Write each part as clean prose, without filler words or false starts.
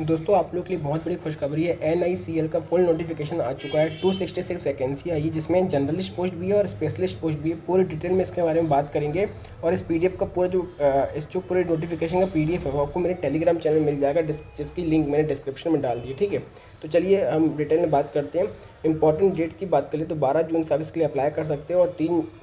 दोस्तों आप लोग के लिए बहुत बड़ी खुशखबरी है। NICL का फुल नोटिफिकेशन आ चुका है। 266 वैकेंसी आई है, जिसमें जनरलिस्ट पोस्ट भी है और स्पेशलिस्ट पोस्ट भी है। पूरी डिटेल में इसके बारे में बात करेंगे और इस PDF का पूरा जो पूरे नोटिफिकेशन का PDF है वो आपको मेरे टेलीग्राम चैनल मिल जाएगा, जिसकी लिंक मैंने डिस्क्रिप्शन में डाल दी है। ठीक है, तो चलिए हम डिटेल में बात करते हैं। इंपॉर्टेंट डेट्स की बात करें तो 12 जून से आप इसके लिए अप्लाई कर सकते हो और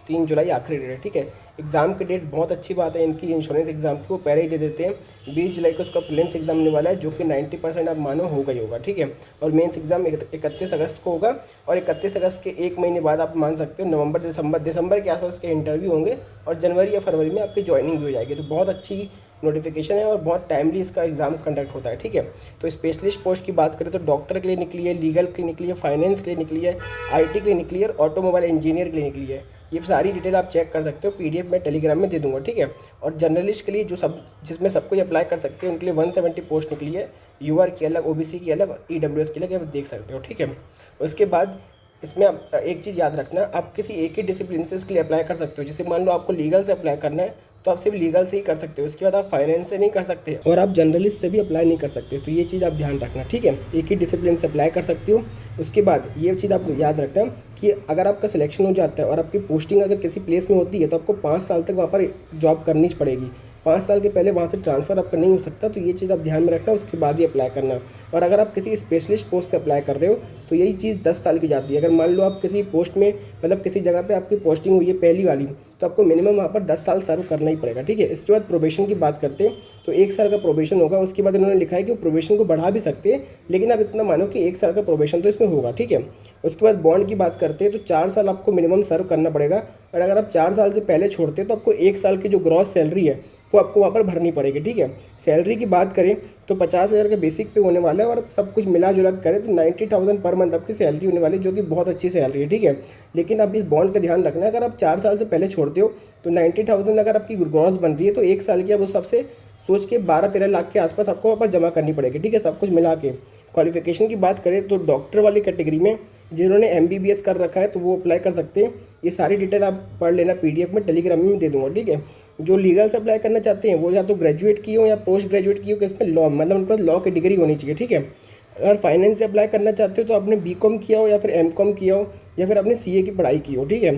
3 जुलाई आखिरी डेट है। ठीक है, एग्ज़ाम की डेट बहुत अच्छी बात है इनकी, इंश्योरेंस एग्ज़ाम की वो पहले ही दे देते हैं। 20 जुलाई को उसका प्रीलिम्स एग्जाम होने वाला है, जो कि 90% आप मानो होगा ही होगा। ठीक है, और मेंस एग्जाम 31 अगस्त को होगा और 31 अगस्त के एक महीने बाद आप मान सकते हो नवंबर दिसंबर के आसपास के इंटरव्यू होंगे और जनवरी या फरवरी में आपकी ज्वाइनिंग भी हो जाएगी। तो बहुत अच्छी नोटिफिकेशन है और बहुत टाइमली इसका एग्जाम कंडक्ट होता है। ठीक है, तो स्पेशलिस्ट पोस्ट की बात करें तो डॉक्टर के लिए निकली है, लीगल के लिए निकली है, फाइनेंस के लिए निकली है, IT के लिए निकली है और ऑटोमोबाइल इंजीनियर के लिए निकली है। ये सारी डिटेल आप चेक कर सकते हो, PDF में टेलीग्राम में दे दूंगा। ठीक है, और जर्नलिस्ट के लिए जिसमें सब कुछ अप्लाई कर सकते हैं उनके लिए 170 पोस्ट निकली है। UR की अलग, OBC की अलग, EWS की अलग, आप देख सकते हो। ठीक है, उसके बाद इसमें आप एक चीज़ याद रखना, आप किसी एक ही डिसिप्लिन से इसके लिए अप्लाई कर सकते हो। जैसे मान लो आपको लीगल से अप्लाई करना है तो आप सिर्फ लीगल से ही कर सकते हो, इसके बाद आप फाइनेंस से नहीं कर सकते और आप जर्नलिस्ट से भी अप्लाई नहीं कर सकते। तो ये चीज़ आप ध्यान रखना। ठीक है, एक ही डिसिप्लिन से अप्लाई कर सकते हो। उसके बाद ये चीज़ आप याद रखना कि अगर आपका सिलेक्शन हो जाता है और आपकी पोस्टिंग अगर किसी प्लेस में होती है तो आपको 5 साल तक वहाँ पर जॉब करनी पड़ेगी। 5 साल के पहले वहाँ से ट्रांसफ़र आपका नहीं हो सकता। तो ये चीज़ आप ध्यान में रखना, उसके बाद ही अप्लाई करना। और अगर आप किसी स्पेशलिस्ट पोस्ट से अप्लाई कर रहे हो तो यही चीज़ 10 साल की जाती है। अगर मान लो आप किसी पोस्ट में मतलब किसी जगह पे आपकी पोस्टिंग हुई है पहली वाली, तो आपको मिनिमम वहाँ पर 10 साल सर्व करना ही पड़ेगा। ठीक है, इसके बाद प्रोबेशन की बात करते हैं तो 1 साल का प्रोबेशन होगा। उसके बाद इन्होंने लिखा है कि प्रोबेशन को बढ़ा भी सकते हैं, लेकिन आप इतना मानो कि 1 साल का प्रोबेशन तो इसमें होगा। ठीक है, उसके बाद बॉन्ड की बात करते हैं तो 4 साल आपको मिनिमम सर्व करना पड़ेगा और अगर आप 4 साल से पहले छोड़ते हैं तो आपको 1 साल की जो ग्रॉस सैलरी है वो आपको वहाँ पर भरनी पड़ेगी। ठीक है, सैलरी की बात करें तो 50,000 का बेसिक पे होने वाला है और सब कुछ मिला जुला करें तो 90,000 पर मंथ आपकी सैलरी होने वाली है, जो कि बहुत अच्छी सैलरी है। ठीक है, लेकिन अब इस बॉन्ड का ध्यान रखना है, अगर आप 4 साल से पहले छोड़ते हो तो 90,000 अगर आपकी ग्रॉस बन रही है तो 1 साल की अब उस सबसे सोच के 12-13 लाख के आसपास आपको वहाँ पर जमा करनी पड़ेगी। ठीक है, सब कुछ मिला के। क्वालिफिकेशन की बात करें तो डॉक्टर वाली कैटेगरी में जिन्होंने MBBS कर रखा है तो वो अप्लाई कर सकते हैं। ये सारी डिटेल आप पढ़ लेना, PDF में टेलीग्राम में दे दूंगा। ठीक है, जो लीगल से अप्लाई करना चाहते हैं वो या तो ग्रेजुएट की हो या पोस्ट ग्रेजुएट की हो, कि इसमें लॉ मतलब उनके पास लॉ की डिग्री होनी चाहिए। ठीक है, अगर फाइनेंस से अप्लाई करना चाहते हो तो आपने BCom किया हो या फिर MCom किया हो या फिर आपने CA की पढ़ाई की हो। ठीक है,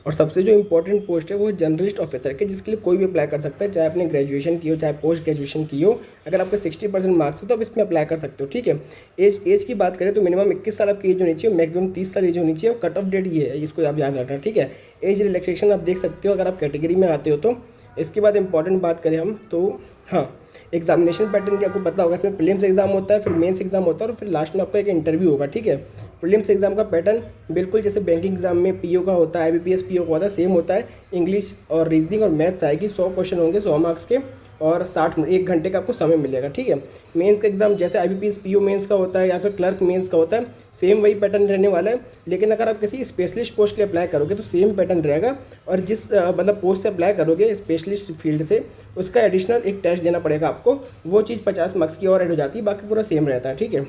और सबसे जो इंपॉर्टेंट पोस्ट है वो जर्नलिस्ट ऑफिसर के, जिसके लिए कोई भी अप्लाई कर सकता है, चाहे आपने ग्रेजुएशन की हो चाहे पोस्ट ग्रेजुएशन की हो। अगर आपके 60% मार्क्स है तो आप इसमें अप्लाई कर सकते हो। ठीक है, एज की बात करें तो मिनिमम 21 साल आपकी एज होनी चाहिए, मैक्सिमम 30 साल एज होनी चाहिए और कट ऑफ डेट ये है, इसको आप याद रखना। ठीक है, एज रिलैक्सेशन आप देख सकते हो अगर आप कैटेगरी में आते हो तो। इसके बाद इंपॉर्टेंट बात करें हम तो हाँ, एग्जामिनेशन पैटर्न की आपको पता होगा, इसमें प्रीलिम्स एग्जाम होता है, फिर मेंस एग्जाम होता है और फिर लास्ट में आपका एक इंटरव्यू होगा। ठीक है, प्रीलिम्स एग्जाम का पैटर्न बिल्कुल जैसे बैंकिंग एग्जाम में PO का होता है, IBPS PO का होता है, सेम होता है। इंग्लिश और रीजनिंग और मैथ्स आएगी, 100 क्वेश्चन होंगे 100 मार्क्स के और 1 घंटे का आपको समय मिलेगा। ठीक है, मेंस का एग्जाम जैसे IBPS PO मेंस का होता है या फिर क्लर्क मेंस का होता है, सेम वही पैटर्न रहने वाला है। लेकिन अगर आप किसी स्पेशलिस्ट पोस्ट के लिए अप्लाई करोगे तो सेम पैटर्न रहेगा और जिस मतलब पोस्ट से अप्लाई करोगे स्पेशलिस्ट फील्ड से, उसका एडिशनल एक टेस्ट देना पड़ेगा आपको। वो चीज़ 50 मार्क्स की और ऐड हो जाती है, बाकी पूरा सेम रहता है। ठीक है,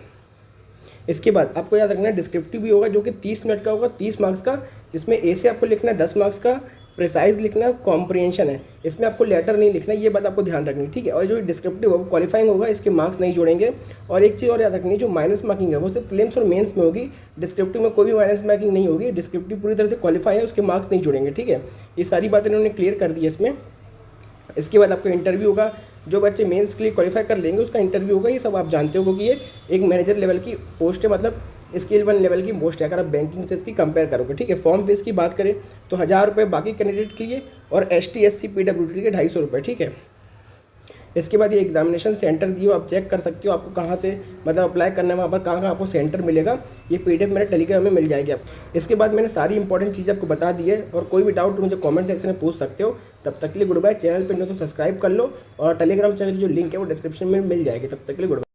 इसके बाद आपको याद रखना है डिस्क्रिप्टिव भी होगा, जो कि 30 मिनट का होगा, 30 मार्क्स का, जिसमें A से आपको लिखना है 10 मार्क्स का, प्रिसाइज लिखना है, कॉम्प्रिहेंशन है, इसमें आपको लेटर नहीं लिखना है, ये बात आपको ध्यान रखनी है। ठीक है, और जो डिस्क्रिप्टिव होगा क्वालिफाइंग होगा, इसके मार्क्स नहीं जोड़ेंगे। और एक चीज़ और याद रखनी है, जो माइनस मार्किंग है वो सिर्फ प्रीलिम्स और मेंस में होगी, डिस्क्रिप्टिव में कोई भी माइनस मार्किंग नहीं होगी। डिस्क्रिप्टिव पूरी तरह से क्वालिफाई है, उसके मार्क्स नहीं जोड़ेंगे। ठीक है, ये सारी बातें इन्होंने क्लियर कर दी है इसमें। इसके बाद आपका इंटरव्यू होगा, जो बच्चे मेंस के लिए क्वालिफाई कर लेंगे उसका इंटरव्यू होगा। ये सब आप जानते हो क्योंकि ये एक मैनेजर लेवल की पोस्ट है, मतलब स्केल 1 लेवल की पोस्ट है अगर आप बैंकिंग से इसकी कंपेयर करोगे। ठीक है, फॉर्म फीस की बात करें तो 1000 रुपये बाकी कैंडिडेट के लिए और ST SC PWD के 250 रुपये। ठीक है, इसके बाद ये एग्जामिनेशन सेंटर दिए, आप चेक कर सकते हो आपको कहाँ से मतलब अप्लाई करना है, वहाँ पर कहाँ आपको सेंटर मिलेगा। ये PDF मेरे टेलीग्राम में मिल जाएगी आप। इसके बाद मैंने सारी इंपॉर्टेंट चीज़ें आपको बता दी है और कोई भी डाउट मुझे कमेंट सेक्शन में पूछ सकते हो। तब तक के लिए गुड बाय। चैनल पर नहीं तो सब्सक्राइब कर लो और टेलीग्राम चैनल की जो लिंक है वो डिस्क्रिप्शन में मिल जाएगी। तब तक के लिए गुड बाय।